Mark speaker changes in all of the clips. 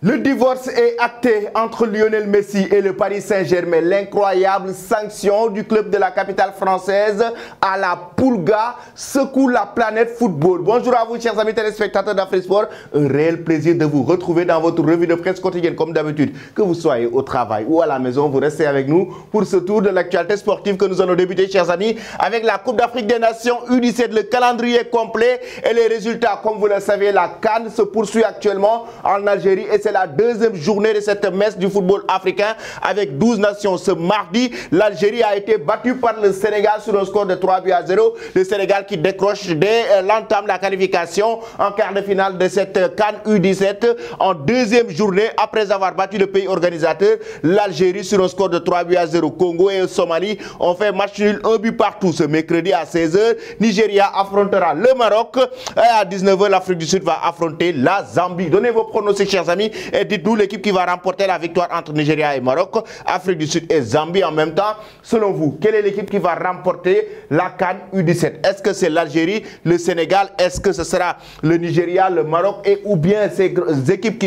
Speaker 1: Le divorce est acté entre Lionel Messi et le Paris Saint-Germain. L'incroyable sanction du club de la capitale française à la Pulga secoue la planète football. Bonjour à vous, chers amis téléspectateurs d'Afrique Sport. Un réel plaisir de vous retrouver dans votre revue de presse quotidienne comme d'habitude. Que vous soyez au travail ou à la maison, vous restez avec nous pour ce tour de l'actualité sportive que nous allons débuter, chers amis, avec la Coupe d'Afrique des Nations U17. Le calendrier complet et les résultats, comme vous le savez, la CAN se poursuit actuellement en Algérie et c'est la deuxième journée de cette messe du football africain avec 12 nations. Ce mardi, l'Algérie a été battue par le Sénégal sur un score de 3-0. Le Sénégal qui décroche dès l'entame la qualification en quart de finale de cette CAN U17 en deuxième journée après avoir battu le pays organisateur, l'Algérie, sur un score de 3-0. Congo et Somalie ont fait match nul, un but partout. Ce mercredi à 16h, Nigeria affrontera le Maroc et à 19h, l'Afrique du Sud va affronter la Zambie. Donnez vos pronostics, chers amis, et dites-nous l'équipe qui va remporter la victoire entre Nigeria et Maroc, Afrique du Sud et Zambie en même temps. Selon vous, quelle est l'équipe qui va remporter la CAN U17? Est-ce que c'est l'Algérie, le Sénégal? Est-ce que ce sera le Nigeria, le Maroc, et ou bien ces équipes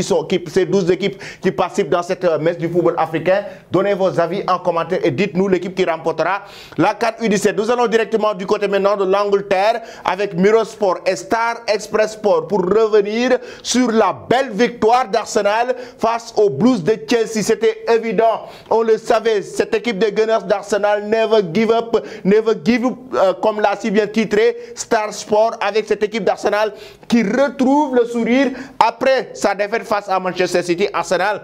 Speaker 1: ces 12 équipes qui participent dans cette messe du football africain? Donnez vos avis en commentaire et dites-nous l'équipe qui remportera la CAN U17. Nous allons directement du côté maintenant de l'Angleterre avec Mirosport et Star Express Sport pour revenir sur la belle victoire d'Arsenal face aux Blues de Chelsea. C'était évident, on le savait, cette équipe de Gunners d'Arsenal, never give up, comme l'a si bien titré Star Sport, avec cette équipe d'Arsenal qui retrouve le sourire après sa défaite face à Manchester City. Arsenal,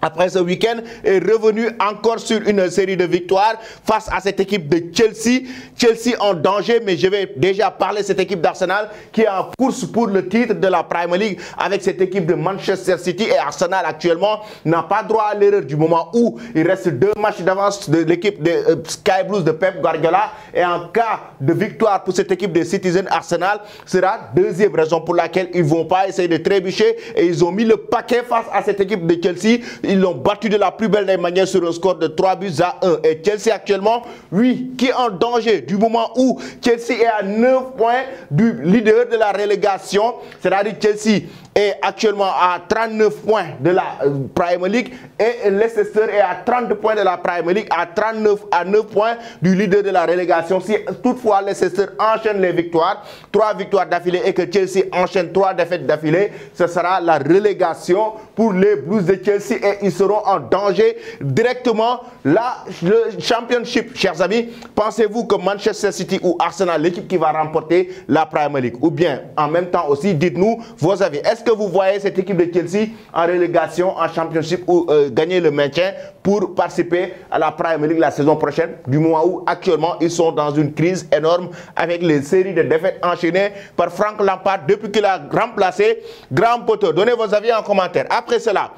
Speaker 1: après ce week-end, est revenu encore sur une série de victoires face à cette équipe de Chelsea. Chelsea en danger, mais je vais déjà parler de cette équipe d'Arsenal qui est en course pour le titre de la Premier League avec cette équipe de Manchester City. Et Arsenal actuellement n'a pas droit à l'erreur du moment où il reste 2 matchs d'avance de l'équipe de Sky Blues de Pep Guardiola. Et en cas de victoire pour cette équipe de Citizen, Arsenal sera deuxième, raison pour laquelle ils ne vont pas essayer de trébucher. Et ils ont mis le paquet face à cette équipe de Chelsea. Ils l'ont battu de la plus belle des manières sur un score de 3-1. Et Chelsea actuellement, oui, qui est en danger du moment où Chelsea est à 9 points du leader de la relégation. C'est-à-dire Chelsea est actuellement à 39 points de la Premier League et Leicester est à 30 points de la Premier League, à 9 points du leader de la relégation. Si toutefois Leicester enchaîne les victoires, 3 victoires d'affilée, et que Chelsea enchaîne 3 défaites d'affilée, ce sera la relégation pour les Blues de Chelsea et ils seront en danger directement. Là, le championship, chers amis, pensez-vous que Manchester City ou Arsenal, l'équipe qui va remporter la Premier League? Ou bien, en même temps aussi, dites-nous vos avis. Est-ce que vous voyez cette équipe de Chelsea en relégation, en championship ou gagner le maintien pour participer à la Premier League la saison prochaine, du moment où actuellement ils sont dans une crise énorme avec les séries de défaites enchaînées par Frank Lampard depuis qu'il a remplacé Graham Potter? Donnez vos avis en commentaire. Après cela,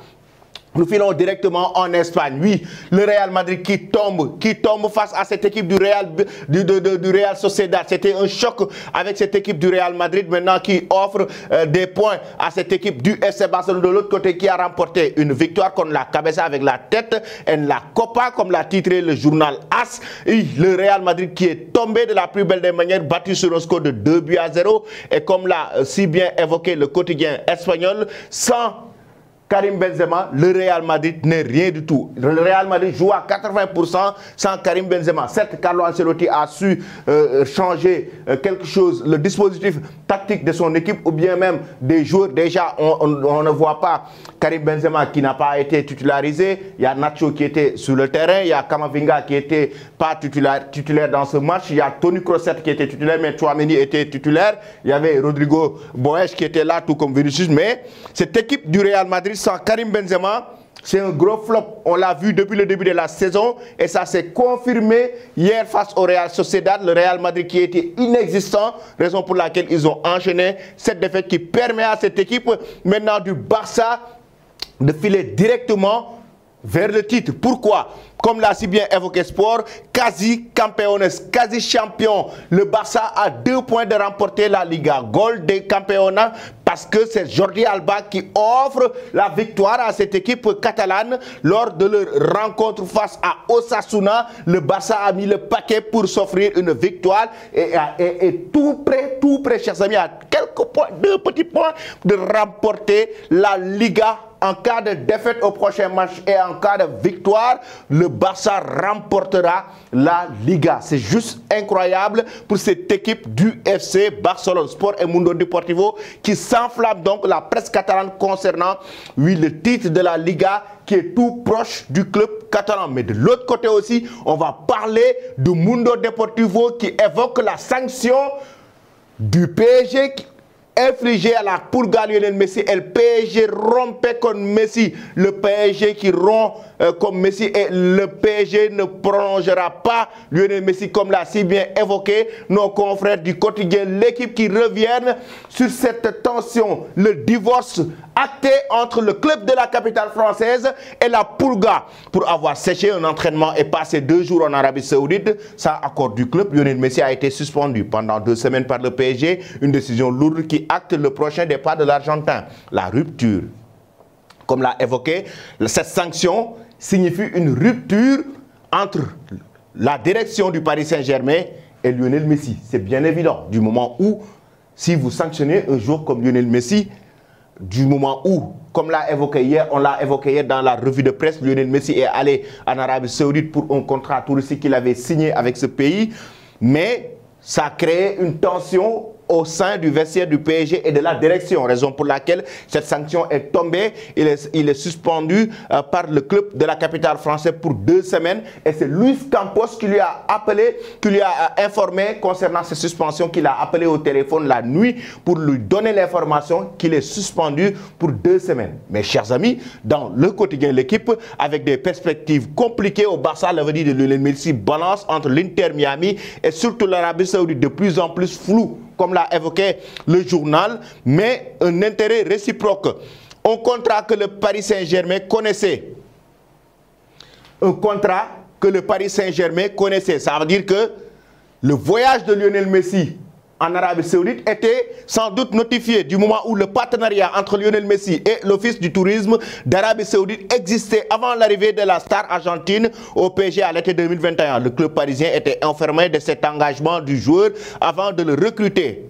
Speaker 1: nous filons directement en Espagne. Oui, le Real Madrid qui tombe face à cette équipe du Real Sociedad. C'était un choc avec cette équipe du Real Madrid maintenant qui offre des points à cette équipe du FC Barcelone de l'autre côté qui a remporté une victoire contre la Cabeza avec la tête et la Copa, comme l'a titré le journal AS. Et le Real Madrid qui est tombé de la plus belle des manières, battu sur un score de 2-0. Et comme l'a si bien évoqué le quotidien espagnol, sans Karim Benzema, le Real Madrid n'est rien du tout. Le Real Madrid joue à 80% sans Karim Benzema. Certes, Carlo Ancelotti a su changer quelque chose, le dispositif tactique de son équipe ou bien même des joueurs. Déjà, on ne voit pas Karim Benzema qui n'a pas été titularisé. Il y a Nacho qui était sur le terrain. Il y a Camavinga qui n'était pas titulaire dans ce match. Il y a Toni Kroos qui était titulaire, mais Tchouaméni était titulaire. Il y avait Rodrigo Boes qui était là, tout comme Vinicius. Mais cette équipe du Real Madrid sans Karim Benzema, c'est un gros flop. On l'a vu depuis le début de la saison et ça s'est confirmé hier face au Real Sociedad. Le Real Madrid qui était inexistant, raison pour laquelle ils ont enchaîné cette défaite qui permet à cette équipe maintenant du Barça de filer directement vers le titre. Pourquoi? comme l'a si bien évoqué Sport, quasi campeones, quasi champion. Le Barça a 2 points de remporter la Liga. Gol de campeona parce que c'est Jordi Alba qui offre la victoire à cette équipe catalane lors de leur rencontre face à Osasuna. Le Barça a mis le paquet pour s'offrir une victoire et tout près, chers amis, à quelques points, 2 petits points de remporter la Liga. En cas de défaite au prochain match et en cas de victoire, le Barça remportera la Liga. C'est juste incroyable pour cette équipe du FC Barcelone. Sport et Mundo Deportivo qui s'enflamme donc la presse catalane concernant, oui, le titre de la Liga qui est tout proche du club catalan. Mais de l'autre côté aussi, on va parler de Mundo Deportivo qui évoque la sanction du PSG infligé à la Pulga Lionel Messi. Et le PSG rompait comme Messi. Le PSG qui rompt comme Messi et le PSG ne prolongera pas Lionel Messi comme l'a si bien évoqué nos confrères du quotidien L'équipe qui reviennent sur cette tension, le divorce acté entre le club de la capitale française et la Pulga pour avoir séché un entraînement et passé 2 jours en Arabie Saoudite. Sans accord du club, Lionel Messi a été suspendu pendant 2 semaines par le PSG, une décision lourde qui acte le prochain départ de l'Argentin. La rupture, comme l'a évoqué, cette sanction signifie une rupture entre la direction du Paris Saint-Germain et Lionel Messi. C'est bien évident, du moment où, si vous sanctionnez un joueur comme Lionel Messi, du moment où, comme l'a évoqué hier, on l'a évoqué hier dans la revue de presse, Lionel Messi est allé en Arabie Saoudite pour un contrat touristique qu'il avait signé avec ce pays, mais ça a créé une tension au sein du vestiaire du PSG et de la direction, raison pour laquelle cette sanction est tombée. Il est suspendu par le club de la capitale française pour 2 semaines et c'est Luis Campos qui lui a appelé, qui lui a informé concernant cette suspension, qu'il a appelé au téléphone la nuit pour lui donner l'information qu'il est suspendu pour 2 semaines. Mes chers amis, dans le quotidien L'équipe, avec des perspectives compliquées au Barça, l'avenir de Lionel Messi balance entre l'Inter Miami et surtout l'Arabie Saoudite de plus en plus flou, comme l'a évoqué le journal, mais un intérêt réciproque. Un contrat que le Paris Saint-Germain connaissait. Un contrat que le Paris Saint-Germain connaissait. Ça veut dire que le voyage de Lionel Messi en Arabie Saoudite était sans doute notifié du moment où le partenariat entre Lionel Messi et l'Office du tourisme d'Arabie Saoudite existait avant l'arrivée de la star argentine au PSG à l'été 2021. Le club parisien était informé de cet engagement du joueur avant de le recruter.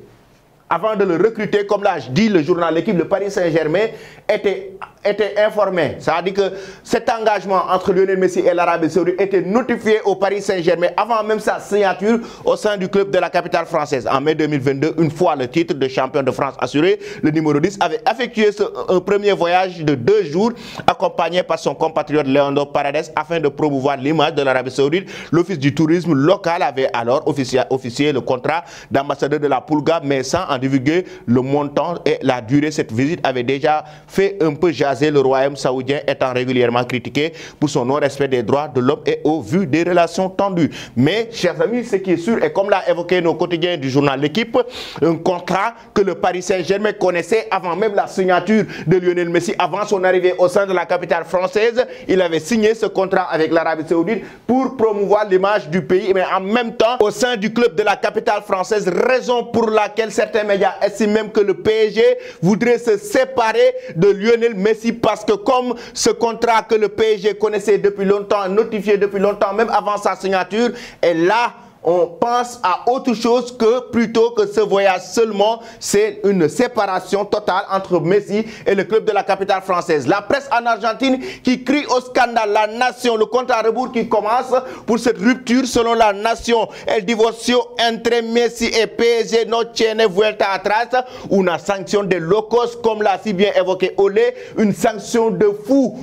Speaker 1: Avant de le recruter, comme l'a dit le journal L'équipe, le Paris Saint-Germain était informé. Ça veut dire que cet engagement entre Lionel Messi et l'Arabie Saoudite était notifié au Paris Saint-Germain avant même sa signature au sein du club de la capitale française. En mai 2022, une fois le titre de champion de France assuré, le numéro 10 avait effectué un premier voyage de 2 jours accompagné par son compatriote Leandro Paredes afin de promouvoir l'image de l'Arabie Saoudite. L'Office du tourisme local avait alors officié le contrat d'ambassadeur de la Pulga, mais sans en divulguer le montant et la durée. Cette visite avait déjà fait un peu jaser le royaume saoudien, étant régulièrement critiqué pour son non-respect des droits de l'homme et au vu des relations tendues. Mais, chers amis, ce qui est sûr, et comme l'a évoqué nos quotidiens du journal L'équipe, un contrat que le Paris Saint-Germain connaissait avant même la signature de Lionel Messi, avant son arrivée au sein de la capitale française. Il avait signé ce contrat avec l'Arabie Saoudite pour promouvoir l'image du pays, mais en même temps, au sein du club de la capitale française, raison pour laquelle certains médias estiment même que le PSG voudrait se séparer de Lionel Messi, parce que comme ce contrat que le PSG connaissait depuis longtemps, notifié depuis longtemps, même avant sa signature, et là, on pense à autre chose que plutôt que ce voyage seulement, c'est une séparation totale entre Messi et le club de la capitale française. La presse en Argentine qui crie au scandale, la nation, le compte à rebours qui commence pour cette rupture selon la nation. El divorcio entre Messi et PSG no tiene vuelta atrás, une sanction de locos comme l'a si bien évoqué Olé, une sanction de fou.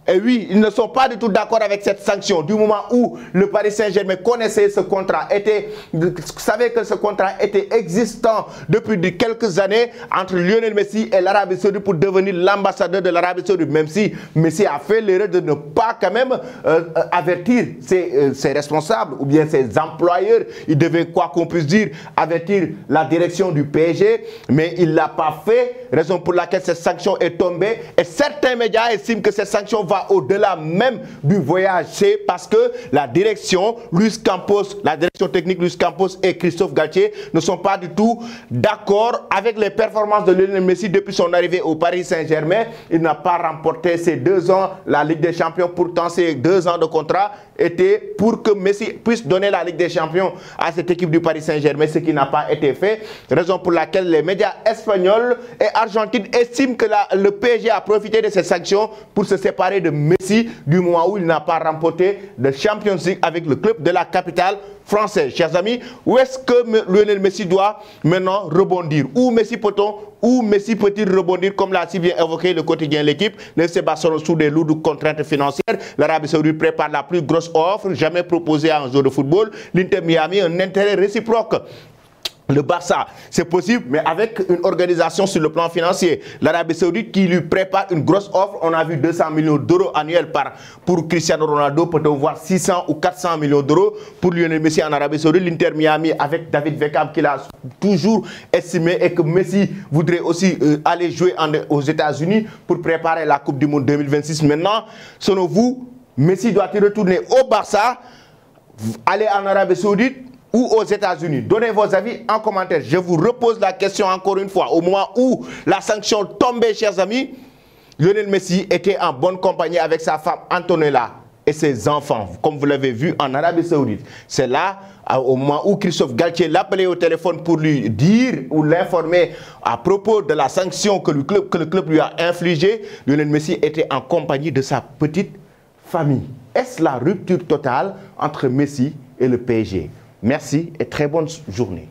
Speaker 1: Et oui, ils ne sont pas du tout d'accord avec cette sanction. Du moment où le Paris Saint-Germain connaissait ce contrat, savait que ce contrat était existant depuis quelques années entre Lionel Messi et l'Arabie Saoudite pour devenir l'ambassadeur de l'Arabie Saoudite, même si Messi a fait l'erreur de ne pas quand même avertir ses responsables ou bien ses employeurs. Il devait, quoi qu'on puisse dire, avertir la direction du PSG, mais il ne l'a pas fait, raison pour laquelle cette sanction est tombée. Et certains médias estiment que cette sanction va va au-delà même du voyage. C'est parce que la direction, Luis Campos, la direction technique Luis Campos et Christophe Galtier ne sont pas du tout d'accord avec les performances de Lionel Messi depuis son arrivée au Paris Saint-Germain. Il n'a pas remporté ces 2 ans la Ligue des Champions. Pourtant, ces 2 ans de contrat étaient pour que Messi puisse donner la Ligue des Champions à cette équipe du Paris Saint-Germain, ce qui n'a pas été fait. Raison pour laquelle les médias espagnols et argentines estiment que le PSG a profité de ces sanctions pour se séparer de Messi du moment où il n'a pas remporté de Champions League avec le club de la capitale française. Chers amis, où est-ce que Lionel Messi doit maintenant rebondir? Où Messi peut-il rebondir, comme l'a si bien évoqué le quotidien L'équipe? Le FC Barcelone sous des lourdes contraintes financières. L'Arabie Saoudite prépare la plus grosse offre jamais proposée à un joueur de football. L'Inter Miami, un intérêt réciproque. Le Barça, c'est possible, mais avec une organisation sur le plan financier. L'Arabie Saoudite qui lui prépare une grosse offre. On a vu 200 millions d'euros annuels pour Cristiano Ronaldo, peut-on voir 600 ou 400 millions d'euros pour Lionel Messi en Arabie Saoudite. L'Inter Miami avec David Beckham qu'il a toujours estimé et que Messi voudrait aussi aller jouer aux États-Unis pour préparer la Coupe du Monde 2026. Maintenant, selon vous, Messi doit-il retourner au Barça, aller en Arabie Saoudite ou aux États-Unis? Donnez vos avis en commentaire. Je vous repose la question encore une fois. Au moment où la sanction tombait, chers amis, Lionel Messi était en bonne compagnie avec sa femme Antonella et ses enfants, comme vous l'avez vu en Arabie Saoudite. C'est là, au moment où Christophe Galtier l'appelait au téléphone pour lui dire ou l'informer à propos de la sanction que le club lui a infligée, Lionel Messi était en compagnie de sa petite famille. Est-ce la rupture totale entre Messi et le PSG? Merci et très bonne journée.